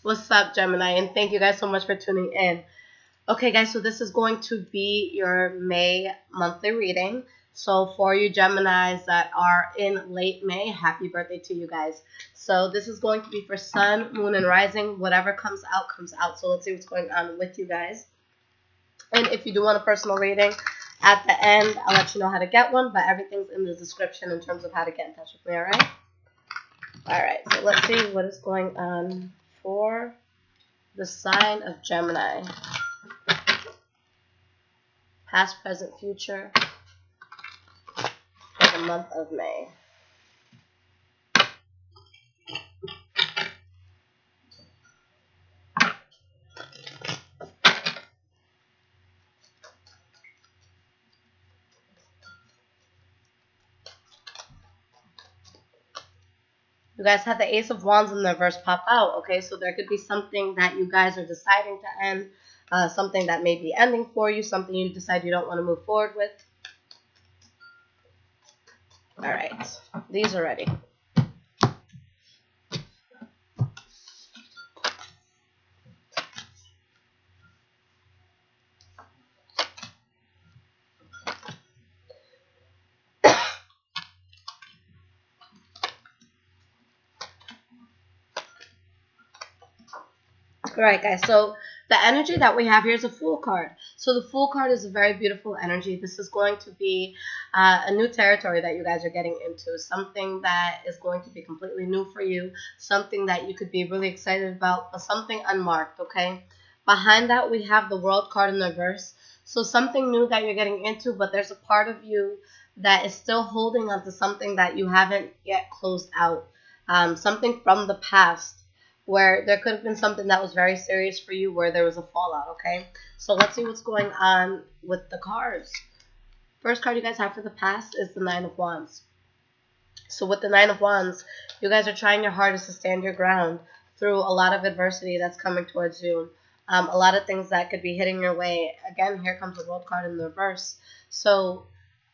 What's up, Gemini? And thank you guys so much for tuning in. Okay, guys, so this is going to be your May monthly reading. So for you Geminis that are in late May, happy birthday to you guys. So this is going to be for Sun, Moon, and Rising. Whatever comes out, comes out. So let's see what's going on with you guys. And if you do want a personal reading, at the end, I'll let you know how to get one, but everything's in the description in terms of how to get in touch with me, alright? Alright, so let's see what is going on for the sign of Gemini. Past, present, future for the month of May. You guys have the Ace of Wands in the reverse pop out, okay? So there could be something that you guys are deciding to end, something that may be ending for you, something you decide you don't want to move forward with. All right, these are ready. Alright guys, so the energy that we have here is a Fool card. So the Fool card is a very beautiful energy. This is going to be a new territory that you guys are getting into. Something that is going to be completely new for you. Something that you could be really excited about, but something unmarked, okay? Behind that we have the World card in the reverse. So something new that you're getting into, but there's a part of you that is still holding on to something that you haven't yet closed out. Something from the past, where there could have been something that was very serious for you where there was a fallout, okay? So let's see what's going on with the cards. First card you guys have for the past is the Nine of Wands. So with the Nine of Wands, you guys are trying your hardest to stand your ground through a lot of adversity that's coming towards you. A lot of things that could be hitting your way. Again, here comes the World card in the reverse. So,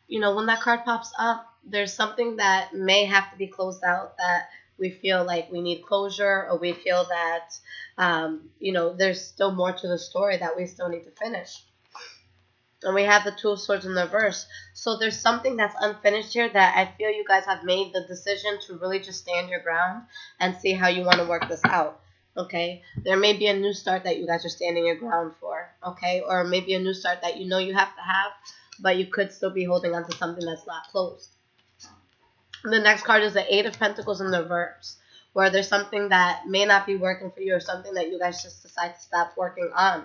you know, when that card pops up, there's something that may have to be closed out, that we feel like we need closure, or we feel that, you know, there's still more to the story that we still need to finish. And we have the Two of Swords in the reverse. So there's something that's unfinished here that I feel you guys have made the decision to really just stand your ground and see how you want to work this out. Okay, there may be a new start that you guys are standing your ground for, okay, or maybe a new start that you know you have to have, but you could still be holding on to something that's not closed. The next card is the Eight of Pentacles in the reverse, where there's something that may not be working for you, or something that you guys just decide to stop working on.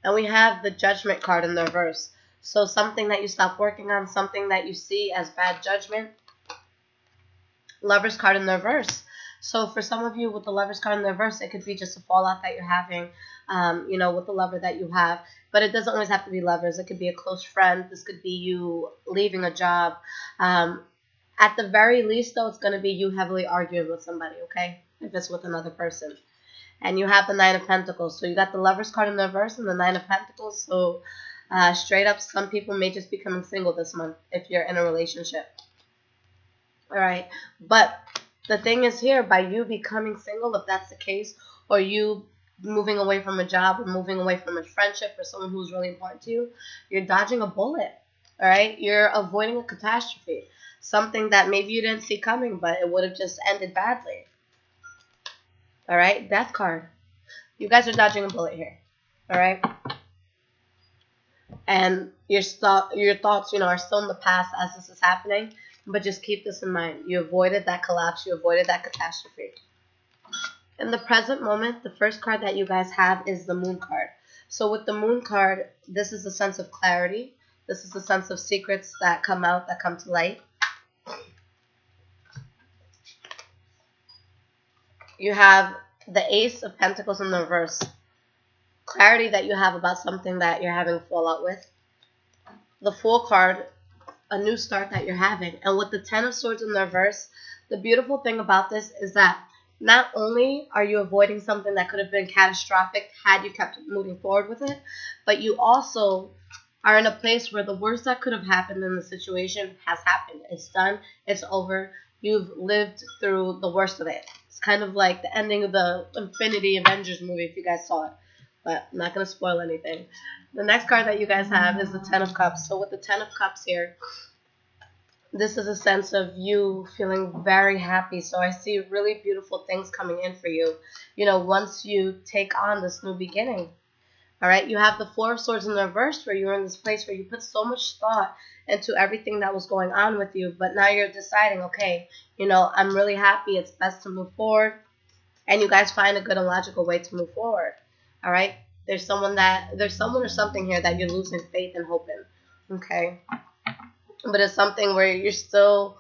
And we have the Judgment card in the reverse. So something that you stop working on, something that you see as bad judgment. Lovers card in the reverse. So for some of you with the Lovers card in the reverse, it could be just a fallout that you're having, you know, with the lover that you have. But it doesn't always have to be lovers. It could be a close friend. This could be you leaving a job. At the very least, though, it's going to be you heavily arguing with somebody, okay? If it's with another person. And you have the Nine of Pentacles. So you got the Lovers card in the reverse and the Nine of Pentacles. So straight up, some people may just be becoming single this month if you're in a relationship. All right. But the thing is here, by you becoming single, if that's the case, or you moving away from a job, or moving away from a friendship, or someone who's really important to you, you're dodging a bullet, all right? You're avoiding a catastrophe, something that maybe you didn't see coming, but it would have just ended badly, all right? Death card. You guys are dodging a bullet here, all right? And your thoughts, you know, are still in the past as this is happening, but just keep this in mind. You avoided that collapse. You avoided that catastrophe. In the present moment, the first card that you guys have is the Moon card. So with the Moon card, this is a sense of clarity. This is a sense of secrets that come out, that come to light. You have the Ace of Pentacles in the reverse. Clarity that you have about something that you're having fallout with. The Fool card, a new start that you're having. And with the Ten of Swords in the reverse, the beautiful thing about this is that not only are you avoiding something that could have been catastrophic had you kept moving forward with it, but you also are in a place where the worst that could have happened in the situation has happened. It's done. It's over. you've lived through the worst of it. It's kind of like the ending of the Infinity Avengers movie, if you guys saw it. But I'm not going to spoil anything. The next card that you guys have is the Ten of Cups. So with the Ten of Cups here, this is a sense of you feeling very happy. So I see really beautiful things coming in for you. Once you take on this new beginning. All right, you have the Four of Swords in the reverse, where you're in this place where you put so much thought into everything that was going on with you, but now you're deciding, okay, I'm really happy. It's best to move forward, and you guys find a good and logical way to move forward. All right, there's someone or something here that you're losing faith and hope in. Okay, but it's something where you're still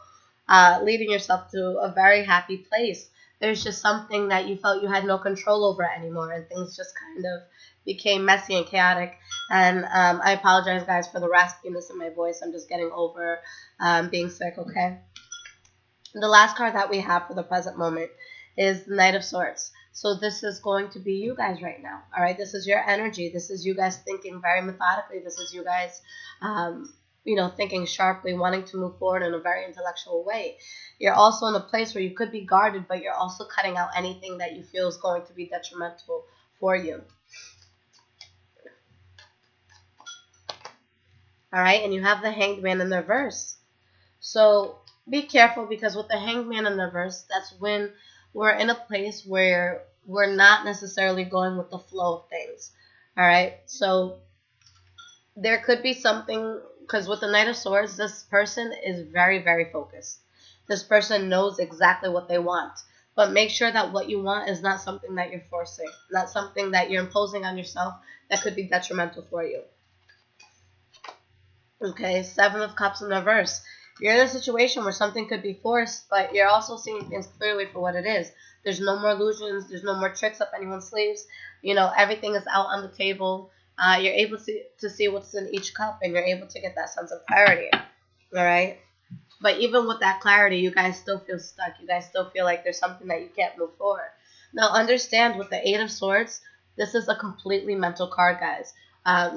leading yourself to a very happy place. There's just something that you felt you had no control over anymore, and things just kind of became messy and chaotic. And I apologize, guys, for the raspiness in my voice. I'm just getting over being sick, okay? The last card that we have for the present moment is the Knight of Swords. So this is going to be you guys right now, all right? This is your energy. This is you guys thinking very methodically. This is you guys, thinking sharply, wanting to move forward in a very intellectual way. You're also in a place where you could be guarded, but you're also cutting out anything that you feel is going to be detrimental for you. All right, and you have the Hanged Man in the reverse. So be careful, because with the Hanged Man in the reverse, that's when we're in a place where we're not necessarily going with the flow of things. All right, so there could be something, because with the Knight of Swords, this person is very, very focused. This person knows exactly what they want. But make sure that what you want is not something that you're forcing, not something that you're imposing on yourself that could be detrimental for you. Okay, Seven of Cups in reverse. You're in a situation where something could be forced, but you're also seeing things clearly for what it is. There's no more illusions. There's no more tricks up anyone's sleeves. Everything is out on the table. You're able to see what's in each cup, and you're able to get that sense of clarity. All right? But even with that clarity, you guys still feel stuck. You guys still feel like there's something that you can't move forward. Now, understand, with the Eight of Swords, this is a completely mental card, guys.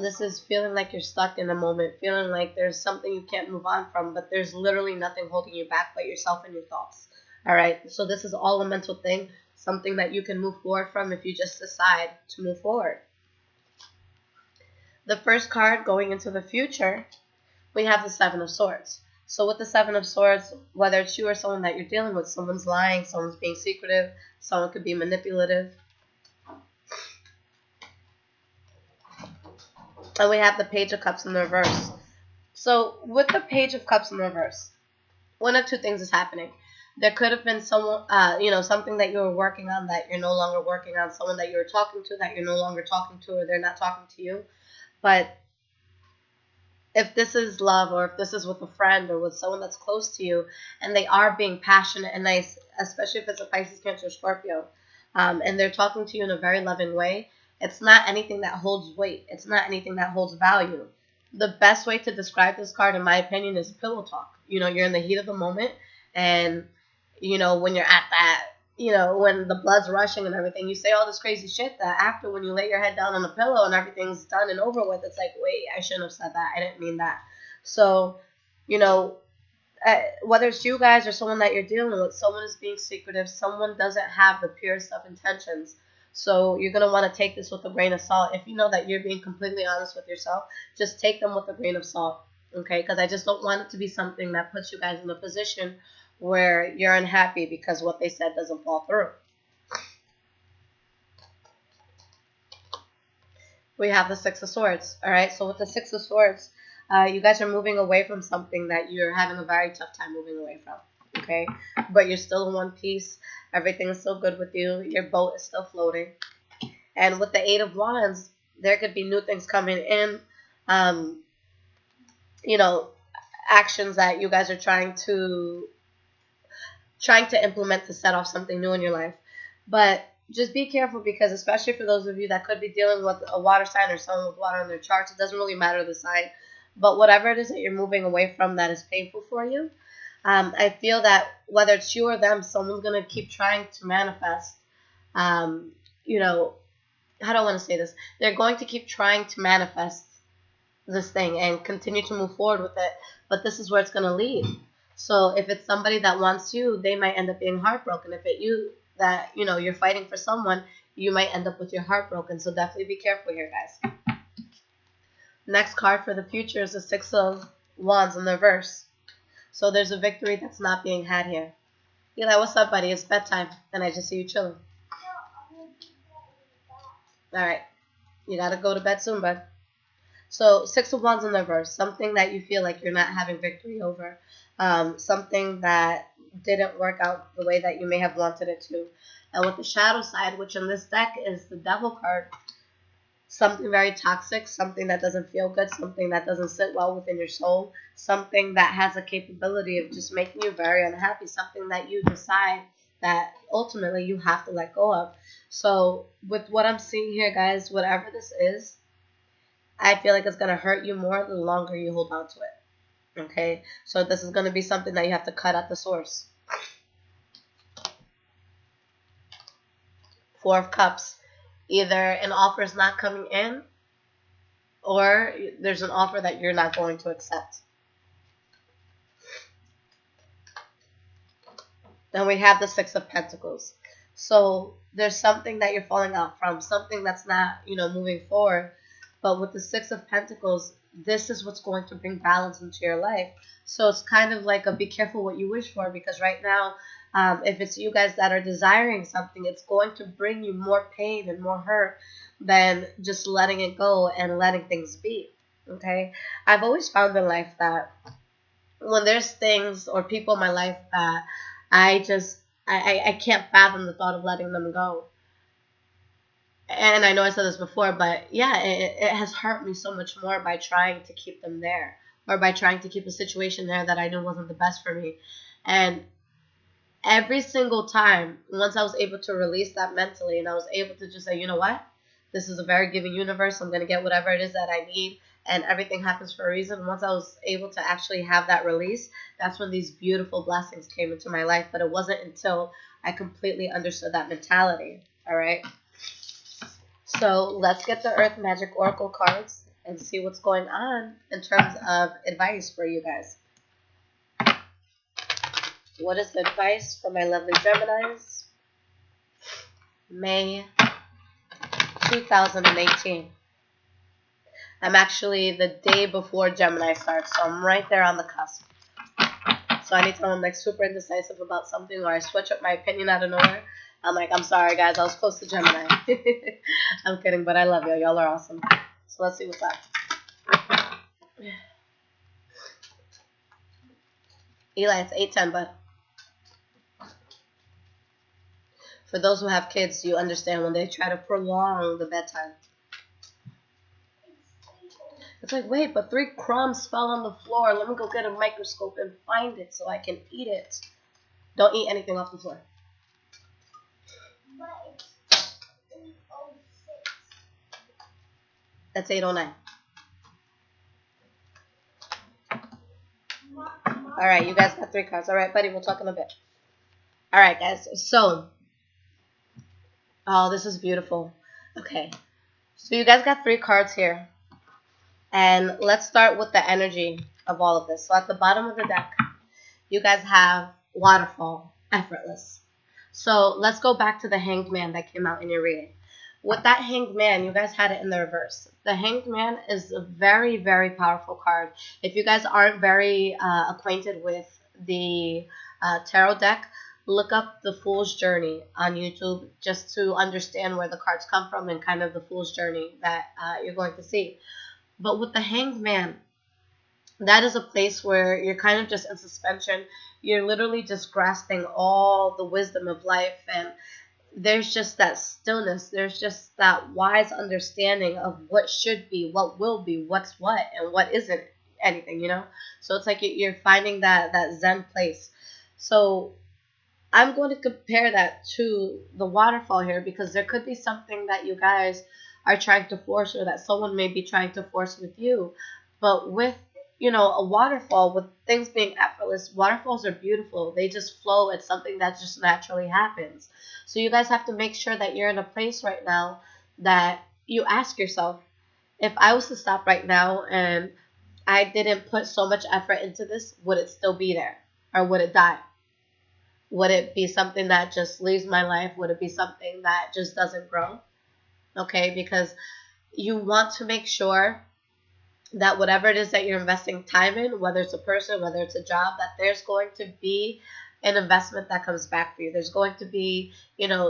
This is feeling like you're stuck in a moment, feeling like there's something you can't move on from, but there's literally nothing holding you back but yourself and your thoughts. All right? So this is all a mental thing, something that you can move forward from if you just decide to move forward. The first card going into the future, we have the Seven of Swords. So with the Seven of Swords, whether it's you or someone that you're dealing with, someone's lying, someone's being secretive, someone could be manipulative. And we have the Page of Cups in the reverse. So with the Page of Cups in the reverse, one of two things is happening. There could have been someone, something that you were working on that you're no longer working on, someone that you were talking to that you're no longer talking to, or they're not talking to you. But if this is love, or if this is with a friend or with someone that's close to you, and they are being passionate and nice, especially if it's a Pisces, Cancer, Scorpio, and they're talking to you in a very loving way, it's not anything that holds weight. It's not anything that holds value. The best way to describe this card, in my opinion, is pillow talk. You're in the heat of the moment, and, when you're at that, when the blood's rushing and everything, you say all this crazy shit that after, when you lay your head down on the pillow and everything's done and over with, it's like, wait, I shouldn't have said that. I didn't mean that. So, whether it's you guys or someone that you're dealing with, someone is being secretive. Someone doesn't have the purest of intentions. So you're going to want to take this with a grain of salt. If you know that you're being completely honest with yourself, just take them with a grain of salt, okay? Because I just don't want it to be something that puts you guys in a position where you're unhappy because what they said doesn't fall through. We have the Six of Swords, all right? So with the Six of Swords, you guys are moving away from something that you're having a very tough time moving away from, okay? But you're still in one piece. Everything is still good with you. Your boat is still floating. And with the Eight of Wands, there could be new things coming in, actions that you guys are trying to implement to set off something new in your life. But just be careful, because especially for those of you that could be dealing with a water sign or someone with water in their charts, it doesn't really matter the sign. But whatever it is that you're moving away from that is painful for you, I feel that whether it's you or them, someone's going to keep trying to manifest, how do I want to say this? They're going to keep trying to manifest this thing and continue to move forward with it. But this is where it's going to lead. So if it's somebody that wants you, they might end up being heartbroken. If it's you that, you're fighting for someone, you might end up with your heart broken. So definitely be careful here, guys. Next card for the future is the Six of Wands in the reverse. So there's a victory that's not being had here. Eli, what's up, buddy? It's bedtime, and I just see you chilling. All right. You got to go to bed soon, bud. So Six of Wands in the reverse, something that you feel like you're not having victory over, something that didn't work out the way that you may have wanted it to. And with the shadow side, which in this deck is the Devil card, something very toxic, something that doesn't feel good, something that doesn't sit well within your soul, something that has a capability of just making you very unhappy, something that you decide that ultimately you have to let go of. So with what I'm seeing here, guys, whatever this is, I feel like it's going to hurt you more the longer you hold on to it. Okay? So this is going to be something that you have to cut at the source. Four of Cups. Either an offer is not coming in, or there's an offer that you're not going to accept. Then we have the Six of Pentacles. So there's something that you're falling out from, something that's not, moving forward. But with the Six of Pentacles, this is what's going to bring balance into your life. So it's kind of like a be careful what you wish for, because right now, if it's you guys that are desiring something, it's going to bring you more pain and more hurt than just letting it go and letting things be. Okay? I've always found in life that when there's things or people in my life that I can't fathom the thought of letting them go. And I know I said this before, but yeah, it has hurt me so much more by trying to keep them there, or by trying to keep a situation there that I knew wasn't the best for me. And every single time, once I was able to release that mentally, and I was able to just say, you know what, this is a very giving universe, I'm going to get whatever it is that I need, and everything happens for a reason. Once I was able to actually have that release, that's when these beautiful blessings came into my life. But it wasn't until I completely understood that mentality. All right. So let's get the Earth Magic Oracle cards and see what's going on in terms of advice for you guys. What is the advice for my lovely Geminis? May 2018. I'm actually the day before Gemini starts, so I'm right there on the cusp. So anytime I'm like super indecisive about something, or I switch up my opinion out of nowhere, I'm like, I'm sorry guys, I was close to Gemini. I'm kidding, but I love y'all. Y'all are awesome. So let's see what's up. Eli, it's 8:10, but for those who have kids, you understand when they try to prolong the bedtime. It's like, wait, but 3 crumbs fell on the floor. Let me go get a microscope and find it so I can eat it. Don't eat anything off the floor. But it's 8:06. That's 8:09. All right, you guys got 3 cards. All right, buddy, we'll talk in a bit. All right, guys. So, oh, this is beautiful. Okay, so you guys got 3 cards here. And let's start with the energy of all of this. So at the bottom of the deck, you guys have Waterfall, Effortless. So let's go back to the Hanged Man that came out in your reading. With that Hanged Man, you guys had it in the reverse. The Hanged Man is a very, very powerful card. If you guys aren't very acquainted with the tarot deck, look up the Fool's Journey on YouTube just to understand where the cards come from and kind of the Fool's Journey that you're going to see. But with the Hanged Man, that is a place where you're kind of just in suspension. You're literally just grasping all the wisdom of life, and there's just that stillness. There's just that wise understanding of what should be, what will be, what's what, and what isn't anything, So it's like you're finding that Zen place. So I'm going to compare that to the waterfall here, because there could be something that you guys are trying to force, or that someone may be trying to force with you. But with, a waterfall, with things being effortless, waterfalls are beautiful. They just flow. It's something that just naturally happens. So you guys have to make sure that you're in a place right now that you ask yourself, if I was to stop right now and I didn't put so much effort into this, would it still be there? or would it die? Would it be something that just leaves my life? Would it be something that just doesn't grow? Okay, because you want to make sure that whatever it is that you're investing time in, whether it's a person, whether it's a job, that there's going to be an investment that comes back for you. There's going to be,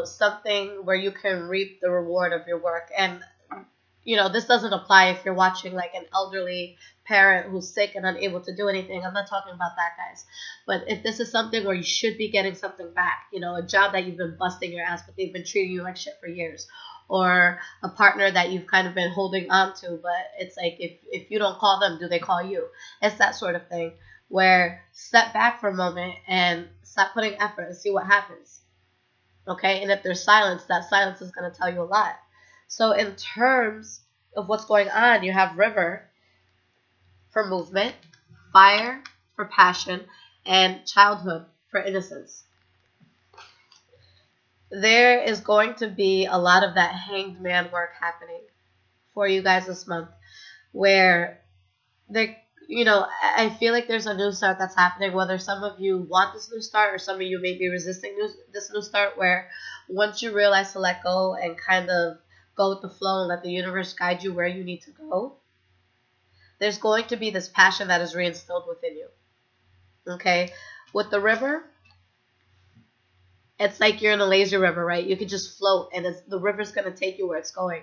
something where you can reap the reward of your work. And, this doesn't apply if you're watching like an elderly parent who's sick and unable to do anything. I'm not talking about that, guys. But if this is something where you should be getting something back, a job that you've been busting your ass, but they've been treating you like shit for years, or a partner that you've kind of been holding on to, but it's like if you don't call them, do they call you? It's that sort of thing where step back for a moment and stop putting effort and see what happens. Okay? And if there's silence, that silence is going to tell you a lot. So in terms of what's going on, you have river for movement, fire for passion, and childhood for innocence. There is going to be a lot of that hanged man work happening for you guys this month, where I feel like there's a new start that's happening, whether some of you want this new start or some of you may be resisting this new start, where once you realize to let go and kind of go with the flow and let the universe guide you where you need to go, there's going to be this passion that is reinstilled within you. Okay? With the river, it's like you're in a lazy river, right? You can just float, and the river's going to take you where it's going.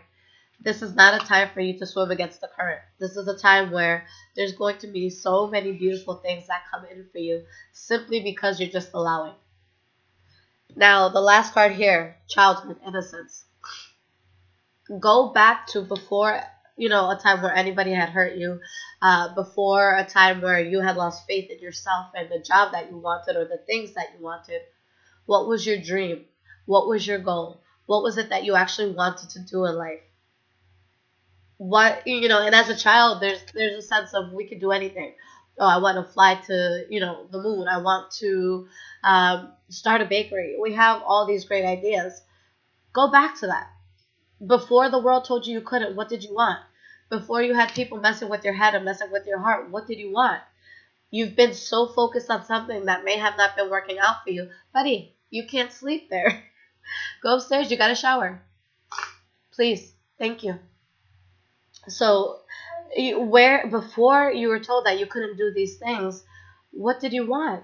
This is not a time for you to swim against the current. This is a time where there's going to be so many beautiful things that come in for you simply because you're just allowing. Now, the last card here, childhood, innocence. Go back to before, a time where anybody had hurt you, before a time where you had lost faith in yourself and the job that you wanted or the things that you wanted. What was your dream? What was your goal? What was it that you actually wanted to do in life? And as a child, there's a sense of we could do anything. Oh, I want to fly to, the moon. I want to start a bakery. We have all these great ideas. Go back to that. Before the world told you couldn't, what did you want? Before you had people messing with your head and messing with your heart, what did you want? You've been so focused on something that may have not been working out for you. Buddy, you can't sleep there. Go upstairs. You got to shower. Please. Thank you. So before you were told that you couldn't do these things, what did you want?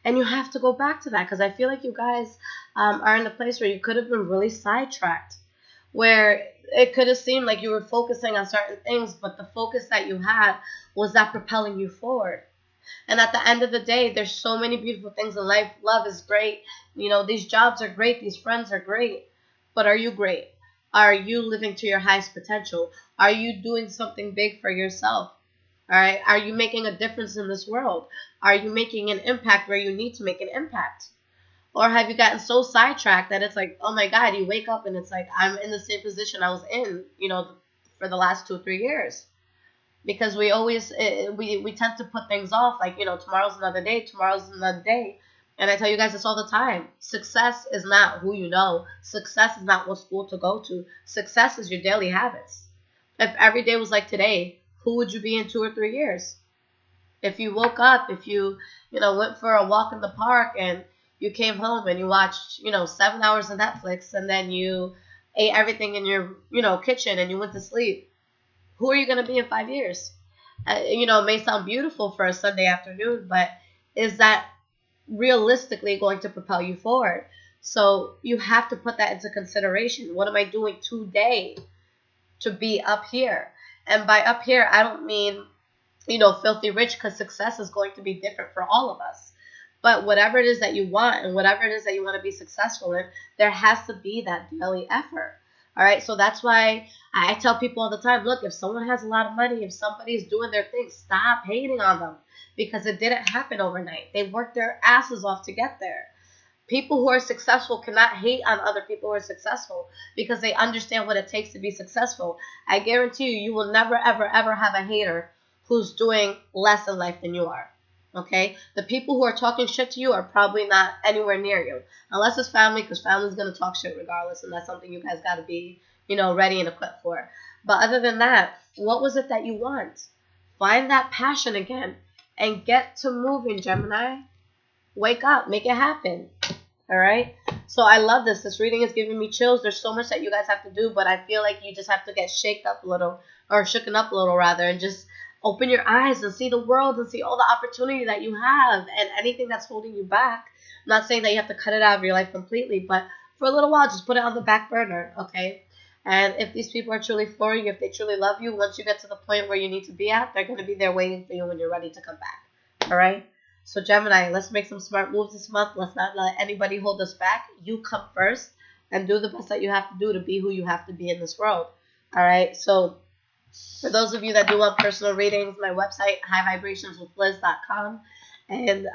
And you have to go back to that, because I feel like you guys are in a place where you could have been really sidetracked, where it could have seemed like you were focusing on certain things, but the focus that you had was that propelling you forward. And at the end of the day, there's so many beautiful things in life. Love is great. These jobs are great. These friends are great. But are you great? Are you living to your highest potential? Are you doing something big for yourself? All right. Are you making a difference in this world? Are you making an impact where you need to make an impact? Or have you gotten so sidetracked that it's like, oh my God, you wake up and it's like, I'm in the same position I was in, for the last 2-3 years. Because we always, we tend to put things off, like, tomorrow's another day, tomorrow's another day. And I tell you guys this all the time. Success is not who you know. Success is not what school to go to. Success is your daily habits. If every day was like today, who would you be in 2 or 3 years? If you woke up, if you, went for a walk in the park and you came home and you watched, 7 hours of Netflix, and then you ate everything in your, kitchen and you went to sleep, who are you going to be in 5 years? It may sound beautiful for a Sunday afternoon, but is that realistically going to propel you forward? So you have to put that into consideration. What am I doing today to be up here? And by up here, I don't mean, filthy rich, because success is going to be different for all of us. But whatever it is that you want and whatever it is that you want to be successful in, there has to be that daily effort. All right, so that's why I tell people all the time, look, if someone has a lot of money, if somebody's doing their thing, stop hating on them, because it didn't happen overnight. They worked their asses off to get there. People who are successful cannot hate on other people who are successful, because they understand what it takes to be successful. I guarantee you, you will never, ever, ever have a hater who's doing less in life than you are. Okay? The people who are talking shit to you are probably not anywhere near you. Unless it's family, because family's going to talk shit regardless, and that's something you guys got to be, ready and equipped for. But other than that, what was it that you want? Find that passion again and get to moving, Gemini. Wake up, make it happen. All right. So I love this. This reading is giving me chills. There's so much that you guys have to do, but I feel like you just have to get shaked up a little, or shooken up a little rather, and just open your eyes and see the world and see all the opportunity that you have and anything that's holding you back. I'm not saying that you have to cut it out of your life completely, but for a little while, just put it on the back burner, okay? And if these people are truly for you, if they truly love you, once you get to the point where you need to be at, they're going to be there waiting for you when you're ready to come back. All right? So, Gemini, let's make some smart moves this month. Let's not let anybody hold us back. You come first and do the best that you have to do to be who you have to be in this world. All right? So, for those of you that do want personal readings, my website, highvibrationswithliz.com. And,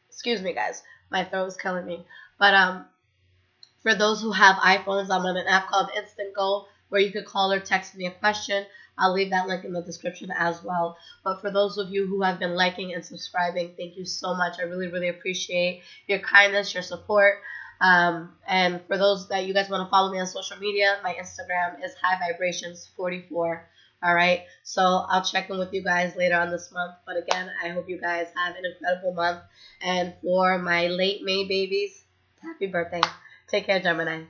excuse me, guys. My throat is killing me. But, for those who have iPhones, I'm on an app called InstantGo where you could call or text me a question. I'll leave that link in the description as well. But for those of you who have been liking and subscribing, thank you so much. I really, really appreciate your kindness, your support. And for those that you guys want to follow me on social media, my Instagram is highvibrations44. All right. So I'll check in with you guys later on this month. But again, I hope you guys have an incredible month. And for my late May babies, happy birthday. Take care, Gemini.